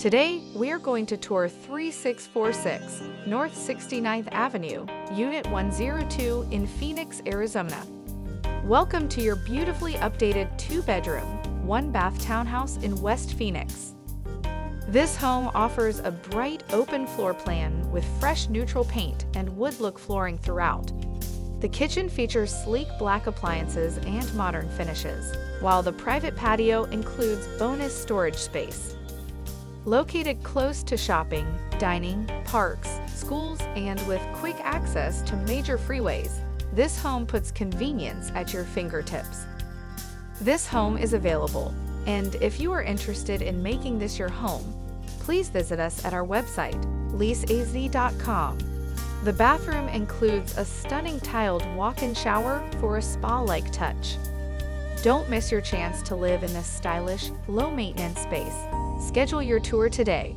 Today, we are going to tour 3646 North 69th Avenue, Unit 102 in Phoenix, Arizona. Welcome to your beautifully updated 2-bedroom, 1-bath townhouse in West Phoenix. This home offers a bright open floor plan with fresh neutral paint and wood-look flooring throughout. The kitchen features sleek black appliances and modern finishes, while the private patio includes bonus storage space. Located close to shopping, dining, parks, schools, and with quick access to major freeways, this home puts convenience at your fingertips. This home is available, and if you are interested in making this your home, please visit us at our website, leaseaz.com. The bathroom includes a stunning tiled walk-in shower for a spa-like touch. Don't miss your chance to live in this stylish, low-maintenance space. Schedule your tour today.